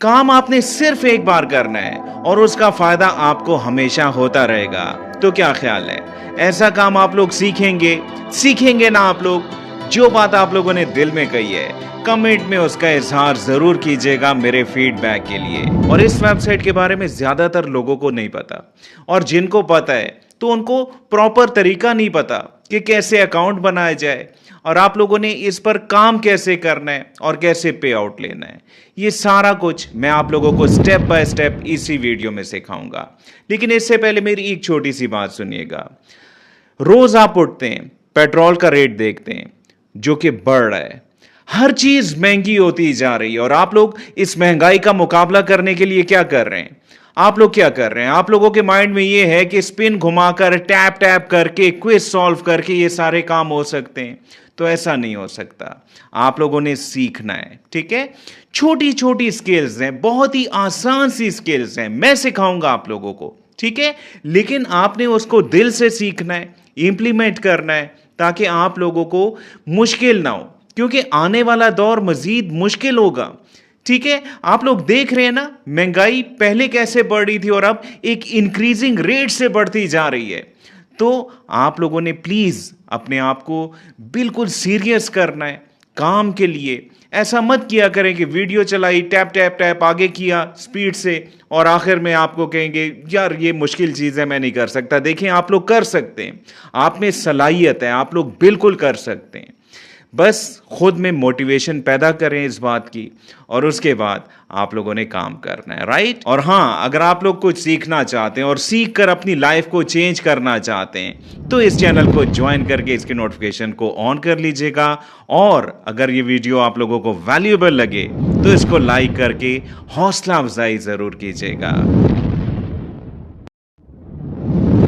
काम आपने सिर्फ एक बार करना है और उसका फायदा आपको हमेशा होता रहेगा। तो क्या ख्याल है, ऐसा काम आप लोग सीखेंगे ना आप लोग? जो बात आप लोगों ने दिल में कही है, कमेंट में उसका इजहार जरूर कीजिएगा मेरे फीडबैक के लिए। और इस वेबसाइट के बारे में ज्यादातर लोगों को नहीं पता, और जिनको पता है तो उनको प्रॉपर तरीका नहीं पता कि कैसे अकाउंट बनाया जाए, और आप लोगों ने इस पर काम कैसे करना है और कैसे पे आउट लेना है। ये सारा कुछ मैं आप लोगों को स्टेप बाय स्टेप इसी वीडियो में सिखाऊंगा। लेकिन इससे पहले मेरी एक छोटी सी बात सुनिएगा। रोज आप उठते हैं, पेट्रोल का रेट देखते हैं जो कि बढ़ रहा है, हर चीज महंगी होती जा रही है, और आप लोग इस महंगाई का मुकाबला करने के लिए क्या कर रहे हैं? आप लोग क्या कर रहे हैं? आप लोगों के माइंड में ये है कि स्पिन घुमाकर टैप टैप करके क्विज सॉल्व करके ये सारे काम हो सकते हैं। तो ऐसा नहीं हो सकता। आप लोगों ने सीखना है, ठीक है? छोटी छोटी स्किल्स हैं, बहुत ही आसान सी स्किल्स हैं, मैं सिखाऊंगा आप लोगों को, ठीक है? लेकिन आपने उसको दिल से सीखना है, इंप्लीमेंट करना है, ताकि आप लोगों को मुश्किल ना हो, क्योंकि आने वाला दौर मजीद मुश्किल होगा। ठीक है, आप लोग देख रहे हैं ना, महंगाई पहले कैसे बढ़ रही थी और अब एक इंक्रीजिंग रेट से बढ़ती जा रही है। तो आप लोगों ने प्लीज अपने आप को बिल्कुल सीरियस करना है काम के लिए। ऐसा मत किया करें कि वीडियो चलाई, टैप टैप टैप आगे किया स्पीड से, और आखिर में आपको कहेंगे यार ये मुश्किल चीज़ है, मैं नहीं कर सकता। देखें, आप लोग कर सकते हैं, आप में सलाहियत है, आप लोग बिल्कुल कर सकते हैं। बस खुद में मोटिवेशन पैदा करें इस बात की, और उसके बाद आप लोगों ने काम करना है, राइट? और हाँ, अगर आप लोग कुछ सीखना चाहते हैं और सीख कर अपनी लाइफ को चेंज करना चाहते हैं तो इस चैनल को ज्वाइन करके इसके नोटिफिकेशन को ऑन कर लीजिएगा। और अगर ये वीडियो आप लोगों को वैल्यूएबल लगे तो इसको लाइक करके हौसला अफजाई जरूर कीजिएगा।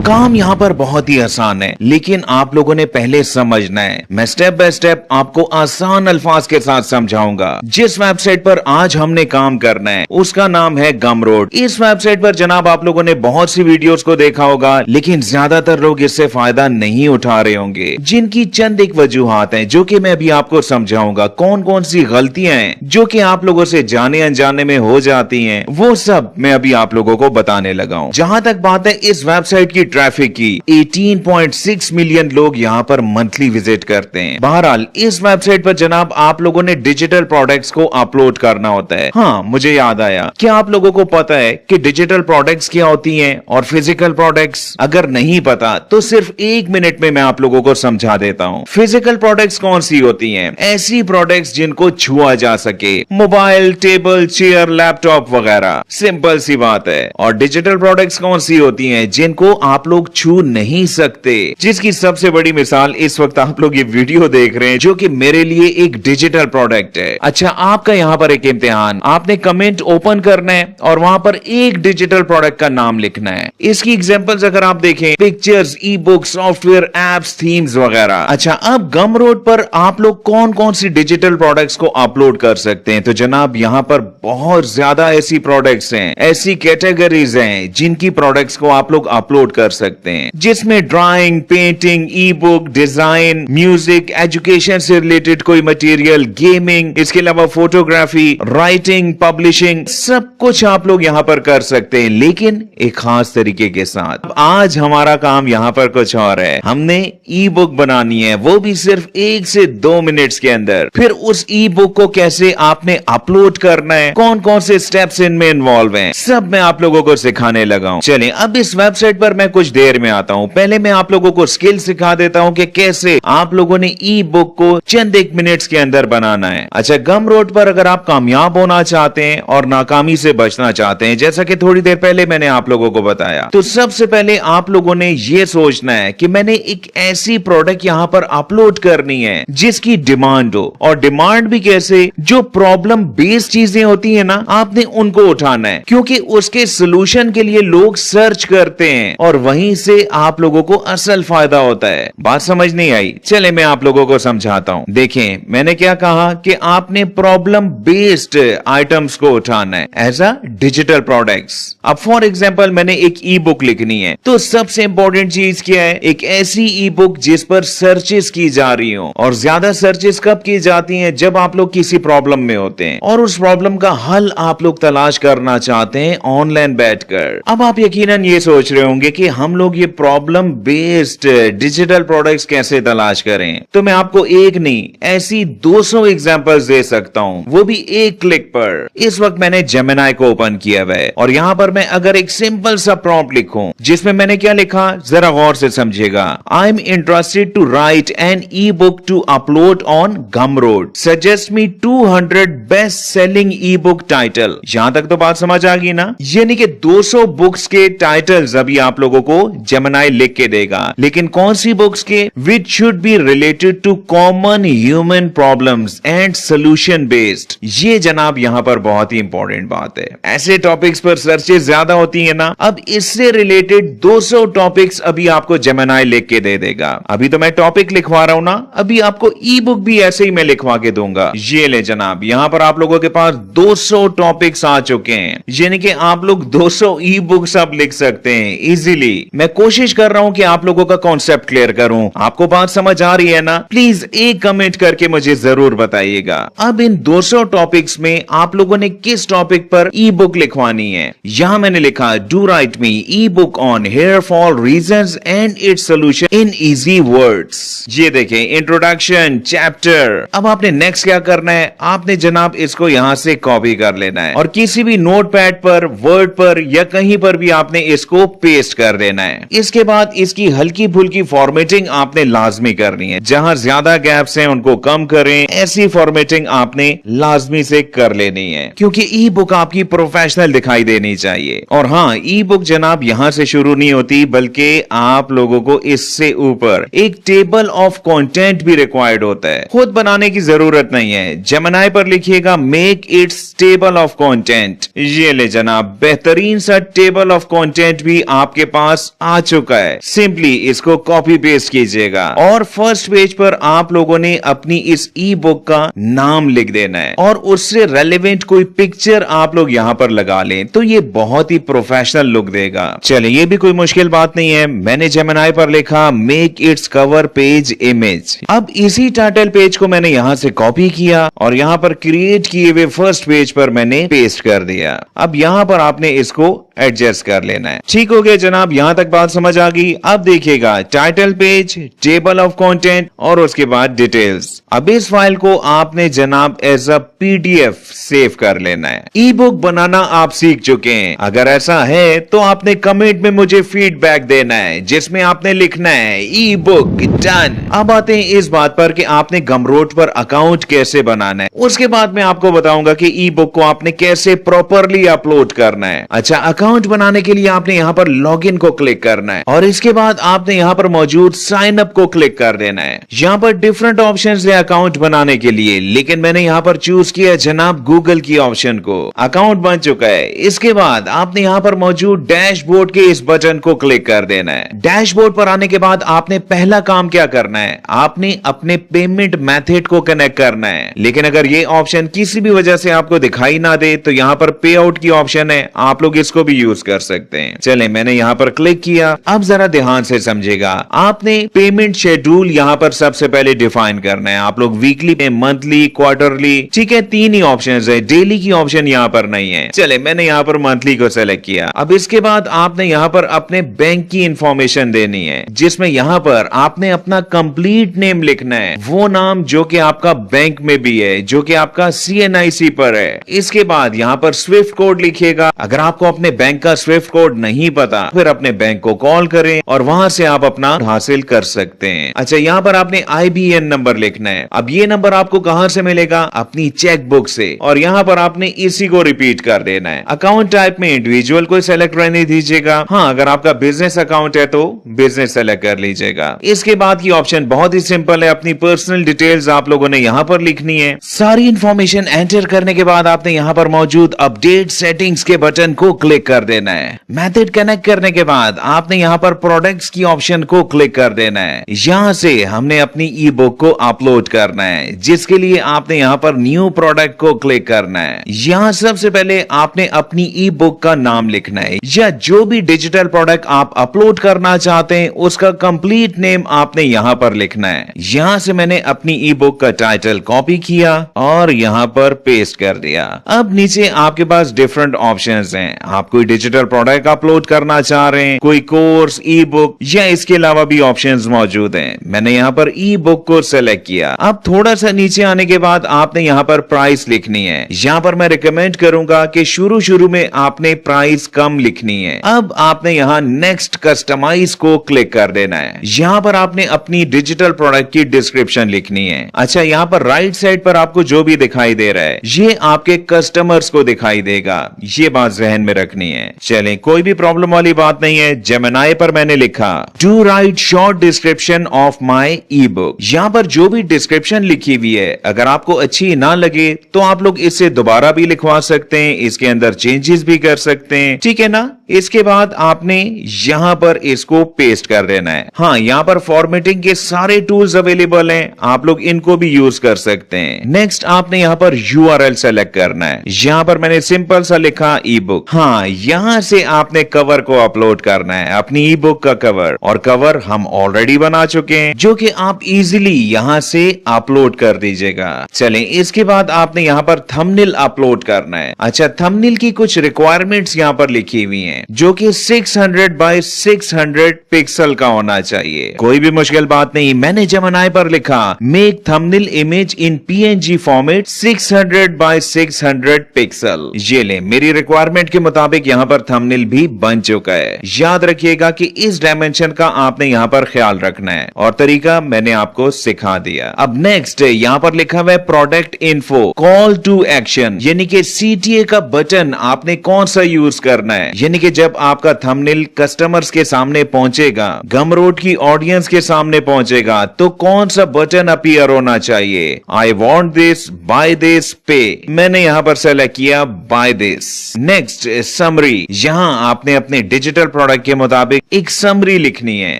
काम यहां पर बहुत ही आसान है, लेकिन आप लोगों ने पहले समझना है। मैं स्टेप बाय स्टेप आपको आसान अल्फाज के साथ समझाऊंगा। जिस वेबसाइट पर आज हमने काम करना है उसका नाम है गमरोड। इस वेबसाइट पर जनाब आप लोगों ने बहुत सी वीडियोस को देखा होगा, लेकिन ज्यादातर लोग इससे फायदा नहीं उठा रहे होंगे, जिनकी चंद एक वजूहात हैं जो कि मैं अभी आपको समझाऊंगा। कौन कौन सी गलतियां हैं जो कि आप लोगों से जाने अनजाने में हो जाती हैं, वो सब मैं अभी आप लोगों को बताने लगा हूं। जहां तक बात है इस वेबसाइट की ट्रैफिक की, 18.6 मिलियन लोग यहां पर मंथली विजिट करते हैं। बहरहाल इस वेबसाइट पर जनाब आप लोगों ने डिजिटल प्रोडक्ट्स को अपलोड करना होता है। हाँ, मुझे याद आया, क्या आप लोगों को पता है कि डिजिटल प्रोडक्ट्स क्या होती हैं और फिजिकल प्रोडक्ट्स? अगर नहीं पता तो सिर्फ 1 मिनट में मैं आप लोगों को समझा देता हूँ। फिजिकल प्रोडक्ट्स कौन सी होती हैं? ऐसी प्रोडक्ट्स जिनको छुआ जा सके, मोबाइल, टेबल, चेयर, लैपटॉप वगैरह। सिंपल सी बात है। और डिजिटल प्रोडक्ट्स कौन सी होती हैं? जिनको आप लोग छू नहीं सकते, जिसकी सबसे बड़ी मिसाल इस वक्त आप लोग ये वीडियो देख रहे हैं, जो कि मेरे लिए एक डिजिटल प्रोडक्ट है। अच्छा, आपका यहां पर एक इम्तिहान, आपने कमेंट ओपन करना है और वहां पर एक डिजिटल प्रोडक्ट का नाम लिखना है। इसकी एग्जांपल्स अगर आप देखें, पिक्चर्स, ई बुक, सॉफ्टवेयर, एप्स, थीम्स वगैरह। अच्छा, अब गमरोड पर आप लोग कौन कौन सी डिजिटल प्रोडक्ट्स को अपलोड कर सकते हैं? तो जनाब यहां पर बहुत ज्यादा ऐसी प्रोडक्ट्स हैं, ऐसी कैटेगरीज हैं जिनकी प्रोडक्ट्स को आप लोग अपलोड कर सकते हैं, जिसमें ड्राइंग, पेंटिंग, ई बुक, डिजाइन, म्यूजिक, एजुकेशन से रिलेटेड कोई मटेरियल, गेमिंग, इसके अलावा फोटोग्राफी, राइटिंग, पब्लिशिंग, सब कुछ आप लोग यहां पर कर सकते हैं, लेकिन एक खास तरीके के साथ। अब आज हमारा काम यहां पर कुछ और है। हमने ई बुक बनानी है, वो भी सिर्फ 1 से 2 मिनट्स के अंदर। फिर उस ई बुक को कैसे आपने अपलोड करना है, कौन कौन से स्टेप्स इनमें इन्वॉल्व हैं, सब मैं आप लोगों को सिखाने लगा हूं। चलिए, अब इस वेबसाइट पर मैं कुछ देर में आता हूं। पहले मैं आप लोगों को स्किल सिखा देता हूं कि कैसे आप लोगों ने ई बुक को चंद 1 मिनट्स के अंदर बनाना है। अच्छा, गमरोड पर अगर आप कामयाब होना चाहते हैं और नाकामी से बचना चाहते हैं, जैसा कि थोड़ी देर पहले मैंने आप लोगों को बताया, तो सबसे पहले आप लोगों ने यह सोचना है कि मैंने एक ऐसी प्रोडक्ट यहां पर अपलोड करनी है जिसकी डिमांड हो। और डिमांड भी कैसे? जो प्रॉब्लम बेस्ड चीजें होती है ना, आपने उनको उठाना है, क्योंकि उसके सोल्यूशन के लिए लोग सर्च करते हैं और वहीं से आप लोगों को असल फायदा होता है। बात समझ नहीं आई? चले मैं आप लोगों को समझाता हूँ। देखें, मैंने क्या कहा कि आपने प्रॉब्लम बेस्ड आइटम्स को उठाना है एज अ डिजिटल प्रोडक्ट्स। अब फॉर एग्जांपल मैंने एक ई बुक लिखनी है, तो सबसे इंपॉर्टेंट चीज क्या है? एक ऐसी ई बुक जिस पर सर्चेस की जा रही हो, और ज्यादा सर्चेस कब की जाती हैं? जब आप लोग किसी प्रॉब्लम में होते हैं और उस प्रॉब्लम का हल आप लोग तलाश करना चाहते हैं ऑनलाइन बैठकर। अब आप यकीनन ये सोच रहे होंगे कि हम लोग ये प्रॉब्लम बेस्ड डिजिटल प्रोडक्ट्स कैसे तलाश करें। तो मैं आपको एक नहीं, ऐसी 200 एग्जांपल्स दे सकता हूं, वो भी एक क्लिक पर। इस वक्त मैंने जेमिनी को ओपन किया हुआ है और यहां पर मैं अगर एक सिंपल सा प्रॉम्प्ट लिखूं जिसमें मैंने क्या लिखा, जरा गौर से समझिएगा। I am interested to write an e book to upload on Gumroad, suggest me 200 best selling e book title. यहां तक तो बात समझ आ गई ना? यानी कि 200 बुक्स के टाइटल्स अभी आप लोगों को जेमिनी लिख के देगा, लेकिन कौन सी बुक्स के? Which should be related to common human problems and solution based. ये जनाब यहां पर बहुत ही इंपॉर्टेंट बात है। ऐसे टॉपिक्स पर सर्चेस ज्यादा होती है ना, अब इससे रिलेटेड 200 टॉपिक्स अभी आपको जेमिनी लिख के दे देगा। अभी तो मैं टॉपिक लिखवा रहा हूं ना, अभी आपको ई बुक भी ऐसे ही मैं लिखवा के दूंगा। ये ले जनाब, यहां पर आप लोगों के पास 200 टॉपिक्स आ चुके हैं, यानी कि आप लोग 200 ई बुक्स अब लिख सकते हैं इजीली। मैं कोशिश कर रहा हूं कि आप लोगों का कॉन्सेप्ट क्लियर करूं। आपको बात समझ आ रही है ना? प्लीज एक कमेंट करके मुझे जरूर बताइएगा। अब इन 200 टॉपिक्स में आप लोगों ने किस टॉपिक पर ई बुक लिखवानी है? यहां मैंने लिखा, do write me e book on hair fall reasons and its solution in easy words. ये देखें, इंट्रोडक्शन, चैप्टर। अब आपने नेक्स्ट क्या करना है? आपने जनाब इसको यहां से कॉपी कर लेना है और किसी भी नोटपैड पर, वर्ड पर या कहीं पर भी आपने इसको पेस्ट कर देना है। इसके बाद इसकी हल्की फुल्की फॉर्मेटिंग आपने लाजमी करनी है। जहां ज्यादा गैप्स हैं उनको कम करें, ऐसी फॉर्मेटिंग आपने लाजमी से कर लेनी है, क्योंकि ई बुक आपकी प्रोफेशनल दिखाई देनी चाहिए। और हाँ, ई बुक जनाब यहां से शुरू नहीं होती, बल्कि आप लोगों को इससे ऊपर एक टेबल ऑफ कंटेंट भी रिक्वायर्ड होता है। खुद बनाने की जरूरत नहीं है। जेमिनी पर लिखिएगा, make it's table of content. ये ले जनाब, बेहतरीन सा टेबल ऑफ कंटेंट भी आपके पास आ चुका है। सिंपली इसको कॉपी पेस्ट कीजिएगा और फर्स्ट पेज पर आप लोगों ने अपनी इस ई बुक का नाम लिख देना है और उससे रेलेवेंट कोई पिक्चर आप लोग यहां पर लगा लें, तो ये बहुत ही प्रोफेशनल लुक देगा। चलिए, ये भी कोई मुश्किल बात नहीं है। मैंने जेमिनी पर लिखा, make its cover page image. अब इसी टाइटल पेज को मैंने यहां से कॉपी किया और यहां पर क्रिएट किए हुए फर्स्ट पेज पर मैंने पेस्ट कर दिया। अब यहां पर आपने इसको एडजस्ट कर लेना है। ठीक हो गया जनाब, यहां तक बात समझ आ गई। अब देखिएगा, title page, table of content और उसके बाद डिटेल्स। अब इस फाइल को आपने जनाब एज अ पीडीएफ सेव कर लेना है। ई बुक बनाना आप सीख चुके हैं? अगर ऐसा है तो आपने कमेंट में मुझे फीडबैक देना है, जिसमें आपने लिखना है ई बुक डन। अब आते हैं इस बात पर कि आपने गमरोड पर अकाउंट कैसे बनाना है। उसके बाद मैं आपको बताऊंगा कि ई बुक को आपने कैसे प्रॉपरली अपलोड करना है। अच्छा, अकाउंट बनाने के लिए आपने यहां पर लॉगिन को क्लिक करना है और इसके बाद आपने यहां पर मौजूद साइन अप को क्लिक कर देना है। यहां पर डिफरेंट ऑप्शंस है अकाउंट बनाने के लिए, लेकिन मैंने यहां पर चूज किया जनाब गूगल की ऑप्शन को। अकाउंट बन चुका है। इसके बाद आपने यहां पर मौजूद डैशबोर्ड के इस बटन को क्लिक कर देना है। डैशबोर्ड पर आने के बाद आपने पहला काम क्या करना है? आपने अपने पेमेंट मेथड को कनेक्ट करना है। लेकिन अगर ये ऑप्शन किसी भी वजह से आपको दिखाई ना दे तो यहां पर पे आउट की ऑप्शन है, आप लोग इसको भी यूज कर सकते हैं। चले, मैंने यहां पर क्लिक किया। अब जरा ध्यान से समझेगा, आपने पेमेंट शेड्यूल यहां पर सबसे पहले डिफाइन करना है। आप लोग वीकली में, मंथली, क्वार्टरली, ठीक है, तीन ही ऑप्शन है। डेली की ऑप्शन यहां पर नहीं है। चले, मैंने यहां पर मंथली को सेलेक्ट किया। अब इसके बाद आपने यहां पर अपने बैंक की इंफॉर्मेशन देनी है, जिसमें यहां पर आपने अपना कंप्लीट नेम लिखना है, वो नाम जो कि आपका बैंक में भी है, जो कि आपका CNIC पर है। इसके बाद यहां पर स्विफ्ट कोड लिखिएगा। अगर आपको अपने बैंक का स्विफ्ट कोड नहीं पता, फिर अपने बैंक को कॉल करें और वहां से आप अपना हासिल कर सकते हैं। अच्छा, यहां पर आपने IBN नंबर लिखना है। अब ये नंबर आपको कहां से मिलेगा? अपनी चेक बुक से। और यहां पर आपने इसी को रिपीट कर देना है। अकाउंट टाइप में इंडिविजुअल को सेलेक्ट रहने दीजिएगा। हाँ, अगर आपका बिजनेस अकाउंट है तो बिजनेस सेलेक्ट कर लीजिएगा। इसके बाद की ऑप्शन बहुत ही सिंपल है। अपनी पर्सनल डिटेल्स आप लोगों ने यहां पर लिखनी है। सारी इंफॉर्मेशन एंटर करने के बाद आपने यहां पर मौजूद अपडेट सेटिंग्स के बटन को क्लिक कर देना है। मेथड कनेक्ट करने के बाद आपने यहाँ पर प्रोडक्ट्स की ऑप्शन को क्लिक कर देना है। यहाँ से हमने अपनी ई बुक को अपलोड करना है, जिसके लिए आपने यहाँ पर न्यू प्रोडक्ट को क्लिक करना है। यहाँ सबसे पहले आपने अपनी ई बुक का नाम लिखना है, या जो भी डिजिटल प्रोडक्ट आप अपलोड करना चाहते हैं उसका कंप्लीट नेम आपने यहाँ पर लिखना है। यहाँ से मैंने अपनी ई बुक का टाइटल कॉपी किया और यहाँ पर पेस्ट कर दिया। अब नीचे आपके पास डिफरेंट ऑप्शंस हैं। आप कोई डिजिटल प्रोडक्ट अपलोड करना चाह रहे हैं, कोई कोर्स, ई बुक, या इसके अलावा भी ऑप्शंस मौजूद हैं। मैंने यहाँ पर ई बुक को सेलेक्ट किया। अब थोड़ा सा नीचे आने के बाद आपने यहाँ पर प्राइस लिखनी है। यहाँ पर मैं रिकमेंड करूंगा कि शुरू में आपने प्राइस कम लिखनी है। अब आपने यहाँ नेक्स्ट कस्टमाइज को क्लिक कर देना है। यहाँ पर आपने अपनी डिजिटल प्रोडक्ट की डिस्क्रिप्शन लिखनी है। अच्छा, यहाँ पर राइट साइड पर आपको जो भी दिखाई दे रहा है ये आपके कस्टमर्स को दिखाई देगा, ये बात जहन में रखनी है। चलें, कोई भी प्रॉब्लम वाली बात नहीं है। जेमिनी पर मैंने लिखा to write short description of my e book. यहाँ पर जो भी डिस्क्रिप्शन लिखी हुई है अगर आपको अच्छी ना लगे तो आप लोग इससे दोबारा भी लिखवा सकते हैं, इसके अंदर चेंजेस भी कर सकते हैं, ठीक है ना। इसके बाद आपने यहाँ पर इसको पेस्ट कर देना है। हाँ, यहाँ पर फॉर्मेटिंग के सारे टूल्स अवेलेबल हैं, आप लोग इनको भी यूज कर सकते हैं। नेक्स्ट आपने यहाँ पर URL सेलेक्ट करना है। यहाँ पर मैंने सिंपल सा लिखा ई बुक। हाँ, यहाँ से आपने कवर को अपलोड करना है, अपनी ई बुक का कवर, और कवर हम ऑलरेडी बना चुके हैं जो कि आप इजीली यहाँ से अपलोड कर दीजिएगा। चलें, इसके बाद आपने यहाँ पर थंबनेल अपलोड करना है। अच्छा, थंबनेल की कुछ रिक्वायरमेंट्स यहाँ पर लिखी हुई हैं जो कि 600 बाय 600 पिक्सल का होना चाहिए। कोई भी मुश्किल बात नहीं, मैंने जेमिनी पर लिखा make thumbnail image in PNG format 600 by 600 pixel. ये ले, मेरी रिक्वायरमेंट के मुताबिक यहाँ पर थंबनेल भी बन चुका है। याद रखिएगा कि इस डायमेंशन का आपने यहाँ पर ख्याल रखना है, और तरीका मैंने आपको सिखा दिया। अब नेक्स्ट यहाँ पर लिखा हुआ है product info call to action, यानी कि CTA का बटन आपने कौन सा यूज करना है। यानी कि जब आपका थंबनेल कस्टमर्स के सामने पहुंचेगा, गमरोड की ऑडियंस के सामने पहुंचेगा, तो कौन सा बटन अपीयर होना चाहिए। I want this, buy this, pay. मैंने यहाँ पर सेलेक्ट किया बाय दिस। नेक्स्ट समरी, यहाँ आपने अपने डिजिटल प्रोडक्ट के मुताबिक एक समरी लिखनी है,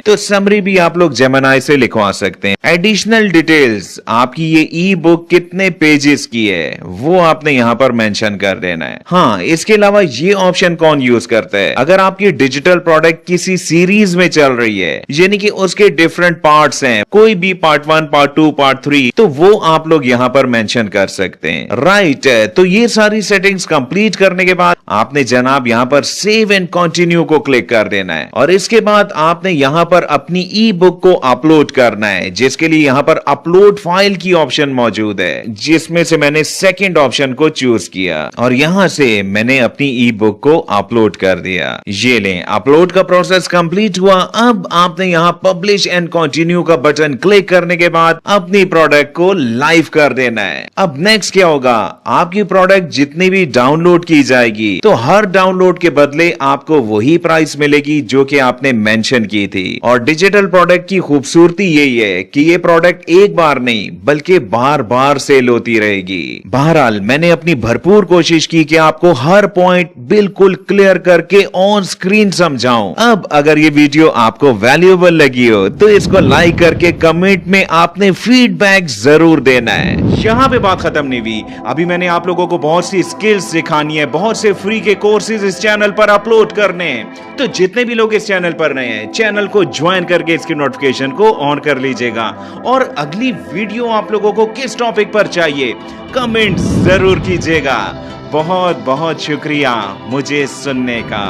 तो समरी भी आप लोग जेमिनी से लिखवा सकते हैं। एडिशनल डिटेल्स, आपकी ये ई बुक कितने पेजेस की है वो आपने यहाँ पर मेंशन कर देना है। हाँ, इसके अलावा ये ऑप्शन कौन यूज करता है, अगर आपकी डिजिटल प्रोडक्ट किसी सीरीज में चल रही है, यानी कि उसके डिफरेंट पार्ट्स हैं, कोई भी पार्ट 1, पार्ट 2, पार्ट 3, तो वो आप लोग यहाँ पर मेंशन कर सकते हैं। राइट, तो ये सारी सेटिंग्स कंप्लीट करने के बाद आपने जनाब यहाँ पर सेव एंड कंटिन्यू को क्लिक कर देना है, और इसके बाद आपने यहाँ पर अपनी ई बुक को अपलोड करना है, जिसके लिए यहाँ पर अपलोड फाइल की ऑप्शन मौजूद है, जिसमें से मैंने सेकंड ऑप्शन को चूज किया, और यहाँ से मैंने अपनी ई बुक को अपलोड कर दिया। ये लें, अपलोड का प्रोसेस कंप्लीट हुआ। अब आपने यहाँ पब्लिश एंड कंटिन्यू का बटन क्लिक करने के बाद अपनी प्रोडक्ट को लाइव कर देना है। अब नेक्स्ट क्या होगा, आपकी प्रोडक्ट जितनी भी डाउनलोड की जाएगी तो हर डाउनलोड के बदले आपको वही प्राइस मिलेगी जो कि आपने मेंशन की थी। और डिजिटल प्रोडक्ट की खूबसूरती यही है कि ये प्रोडक्ट एक बार नहीं बल्कि बार बार सेल होती रहेगी। बहरहाल मैंने अपनी भरपूर कोशिश की कि आपको हर पॉइंट बिल्कुल क्लियर करके ऑन स्क्रीन समझाऊं। अब अगर ये वीडियो आपको वैल्यूएबल लगी हो तो इसको लाइक करके कमेंट में आपने फीडबैक जरूर देना है। यहाँ पे बात खत्म नहीं हुई, अभी मैंने आप लोगों को बहुत सी स्किल्स सिखानी है, बहुत से फ्री के कोर्सेज इस चैनल पर अपलोड करने हैं। तो जितने भी लोग इस चैनल पर नए हैं, चैनल को ज्वाइन करके इसकी नोटिफिकेशन को ऑन कर लीजिएगा। और अगली वीडियो आप लोगों को किस टॉपिक पर चाहिए कमेंट जरूर कीजिएगा। बहुत बहुत शुक्रिया मुझे सुनने का।